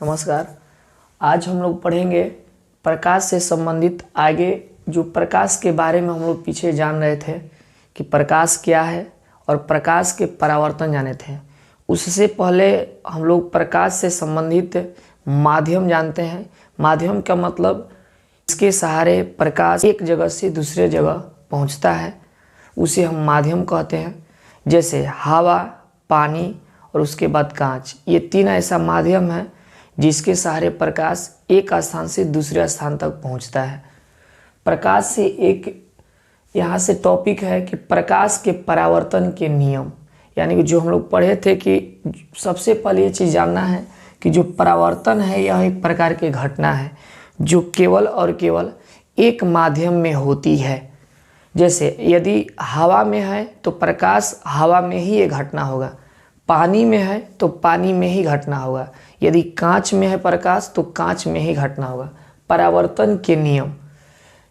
नमस्कार। आज हम लोग पढ़ेंगे प्रकाश से संबंधित आगे जो प्रकाश के बारे में हम लोग पीछे जान रहे थे कि प्रकाश क्या है और प्रकाश के परावर्तन जाने थे। उससे पहले हम लोग प्रकाश से संबंधित माध्यम जानते हैं। माध्यम का मतलब इसके सहारे प्रकाश एक जगह से दूसरे जगह पहुंचता है, उसे हम माध्यम कहते हैं। जैसे हवा, पानी और उसके बाद कांच, ये तीन ऐसा माध्यम है जिसके सहारे प्रकाश एक स्थान से दूसरे स्थान तक पहुंचता है। प्रकाश से एक यहाँ से टॉपिक है कि प्रकाश के परावर्तन के नियम, यानी कि जो हम लोग पढ़े थे कि सबसे पहले ये चीज़ जानना है कि जो परावर्तन है यह एक प्रकार की घटना है जो केवल और केवल एक माध्यम में होती है। जैसे यदि हवा में है तो प्रकाश हवा में ही ये घटना होगा, पानी में है तो पानी में ही घटना होगा, यदि कांच में है प्रकाश तो कांच में ही घटना होगा। परावर्तन के नियम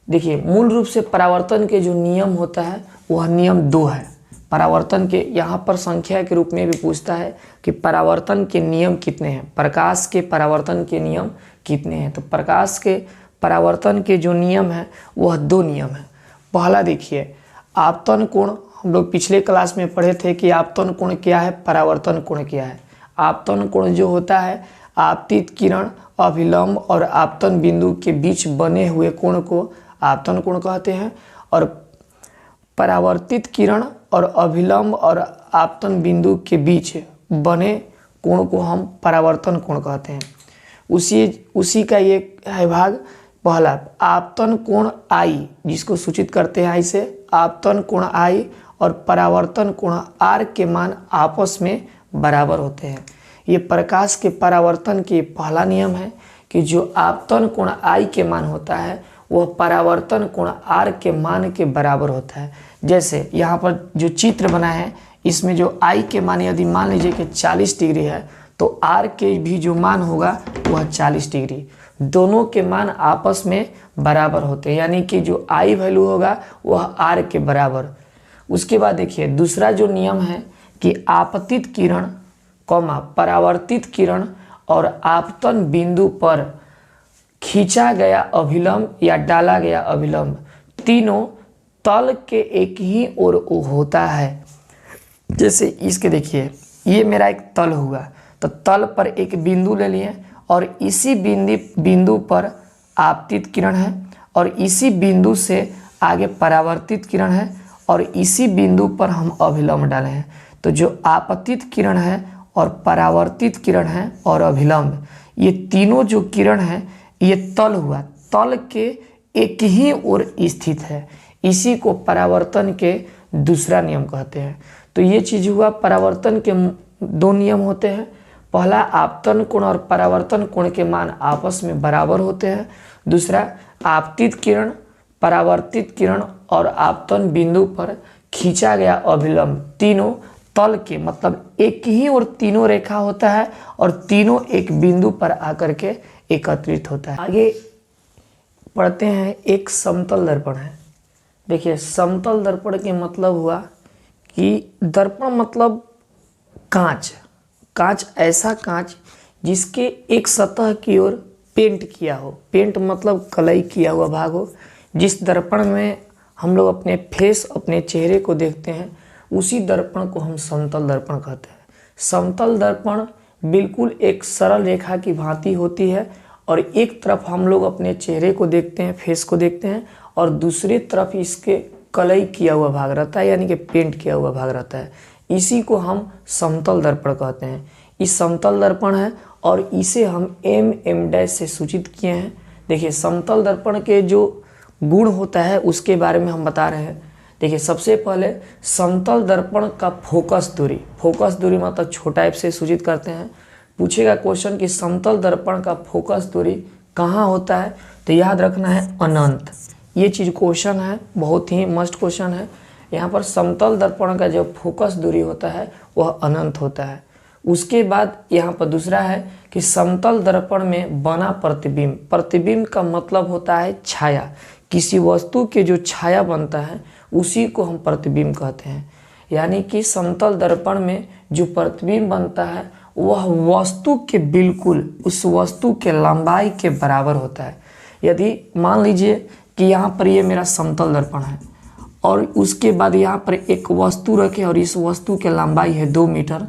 देखिए, मूल रूप से परावर्तन के जो नियम होता है वह नियम 2 है। परावर्तन के यहाँ पर संख्या के रूप में भी पूछता है कि परावर्तन के नियम कितने हैं, प्रकाश के परावर्तन के नियम कितने हैं। तो प्रकाश के परावर्तन के जो नियम है वह 2 नियम है। पहला देखिए, आपतन कोण। हम लोग पिछले क्लास में पढ़े थे कि आपतन कोण क्या है, परावर्तन कोण क्या है। आपतन कोण जो होता है, आपतित किरण अभिलंब और आपतन बिंदु के बीच बने हुए कोण को आपतन कोण कहते हैं, और परावर्तित किरण और अभिलंब और आपतन बिंदु के बीच बने कोण को हम परावर्तन कोण कहते हैं। उसी का ये है भाग। पहला आपतन कोण आई, जिसको सूचित करते हैं आई से, आपतन कोण आई और परावर्तन कोण आर के मान आपस में बराबर होते हैं। ये प्रकाश के परावर्तन के पहला नियम है कि जो आपतन कोण आई के मान होता है वह परावर्तन कोण आर के मान के बराबर होता है। जैसे यहाँ पर जो चित्र बना है इसमें जो आई के मान यदि मान लीजिए कि 40 डिग्री है तो आर के भी जो मान होगा वह 40 डिग्री, दोनों के मान आपस में बराबर होते हैं, यानी कि जो आई वैल्यू होगा वह आर के बराबर। उसके बाद देखिए दूसरा जो नियम है कि आपतित किरण कॉमा परावर्तित किरण और आपतन बिंदु पर खींचा गया अभिलंब या डाला गया अभिलंब तीनों तल के एक ही ओर होता है। जैसे इसके देखिए, ये मेरा एक तल हुआ तो तल पर एक बिंदु ले लिए और इसी बिंदु पर आपतित किरण है और इसी बिंदु से आगे परावर्तित किरण है और इसी बिंदु पर हम अभिलंब डाले हैं। तो जो आपतित किरण है और परावर्तित किरण है और अभिलंब, ये तीनों जो किरण है ये तल हुआ, तल के एक ही ओर स्थित है। इसी को परावर्तन के दूसरा नियम कहते हैं। तो ये चीज़ हुआ, परावर्तन के 2 नियम होते हैं। पहला आपतन कोण और परावर्तन कोण के मान आपस में बराबर होते हैं। दूसरा आपतित किरण, परावर्तित किरण और आपतन बिंदु पर खींचा गया अभिलंब तीनों तल के मतलब एक ही और तीनों रेखा होता है और तीनों एक बिंदु पर आकर के एकत्रित होता है। आगे पढ़ते हैं, एक समतल दर्पण है। देखिए समतल दर्पण के मतलब हुआ कि दर्पण मतलब कांच, कांच ऐसा कांच जिसके एक सतह की ओर पेंट किया हो, पेंट मतलब कलई किया हुआ भाग हो। जिस दर्पण में हम लोग अपने फेस, अपने चेहरे को देखते हैं, उसी दर्पण को हम समतल दर्पण कहते हैं। समतल दर्पण बिल्कुल एक सरल रेखा की भांति होती है और एक तरफ हम लोग अपने चेहरे को देखते हैं, फेस को देखते हैं, और दूसरी तरफ इसके कलई किया हुआ भाग रहता है, यानी कि पेंट किया हुआ भाग रहता है। इसी को हम समतल दर्पण कहते हैं। इस समतल दर्पण है और इसे हम M से सूचित किए हैं। देखिए समतल दर्पण के जो गुण होता है उसके बारे में हम बता रहे हैं। देखिए सबसे पहले समतल दर्पण का फोकस दूरी मतलब छोटा एफ से सूचित करते हैं। पूछेगा क्वेश्चन कि समतल दर्पण का फोकस दूरी कहाँ होता है, तो याद रखना है अनंत। ये चीज़ क्वेश्चन है, बहुत ही मस्ट क्वेश्चन है। यहाँ पर समतल दर्पण का जो फोकस दूरी होता है वह अनंत होता है। उसके बाद यहाँ पर दूसरा है कि समतल दर्पण में बना प्रतिबिंब, प्रतिबिंब का मतलब होता है छाया, किसी वस्तु के जो छाया बनता है उसी को हम प्रतिबिंब कहते हैं। यानी कि समतल दर्पण में जो प्रतिबिंब बनता है वह वस्तु के बिल्कुल उस वस्तु के लंबाई के बराबर होता है। यदि मान लीजिए कि यहाँ पर ये मेरा समतल दर्पण है और उसके बाद यहाँ पर एक वस्तु रखे और इस वस्तु की लंबाई है 2 मीटर,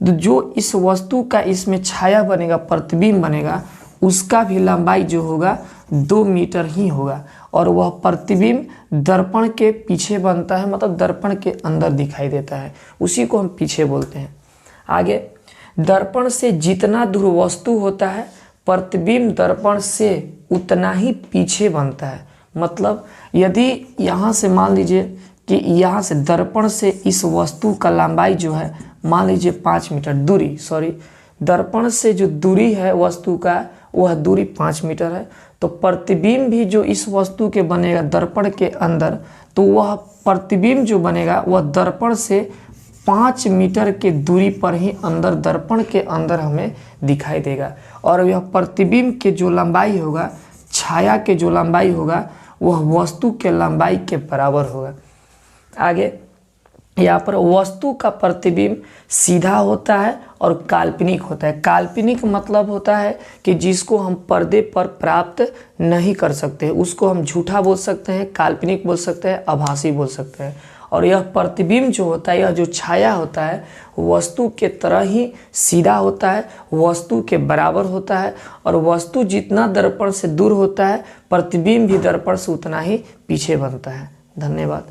तो जो इस वस्तु का इसमें छाया बनेगा, प्रतिबिंब बनेगा, उसका भी लंबाई जो होगा 2 मीटर ही होगा और वह प्रतिबिंब दर्पण के पीछे बनता है, मतलब दर्पण के अंदर दिखाई देता है, उसी को हम पीछे बोलते हैं। आगे, दर्पण से जितना दूर वस्तु होता है प्रतिबिंब दर्पण से उतना ही पीछे बनता है। मतलब यदि यहाँ से मान लीजिए कि यहाँ से दर्पण से इस वस्तु का लंबाई जो है मान लीजिए 5 मीटर दर्पण से जो दूरी है वस्तु का वह दूरी 5 मीटर है, तो प्रतिबिंब भी जो इस वस्तु के बनेगा दर्पण के अंदर, तो वह प्रतिबिंब जो बनेगा वह दर्पण से 5 मीटर के दूरी पर ही अंदर दर्पण के अंदर हमें दिखाई देगा और यह प्रतिबिंब के जो लंबाई होगा, छाया के जो लंबाई होगा, वह वस्तु के लंबाई के बराबर होगा। आगे यहाँ पर वस्तु का प्रतिबिंब सीधा होता है और काल्पनिक होता है। काल्पनिक मतलब होता है कि जिसको हम पर्दे पर प्राप्त नहीं कर सकते, उसको हम झूठा बोल सकते हैं, काल्पनिक बोल सकते हैं, आभासी बोल सकते हैं। और यह प्रतिबिंब जो होता है, यह जो छाया होता है, वस्तु के तरह ही सीधा होता है, वस्तु के बराबर होता है और वस्तु जितना दर्पण से दूर होता है प्रतिबिंब भी दर्पण से उतना ही पीछे बनता है। धन्यवाद।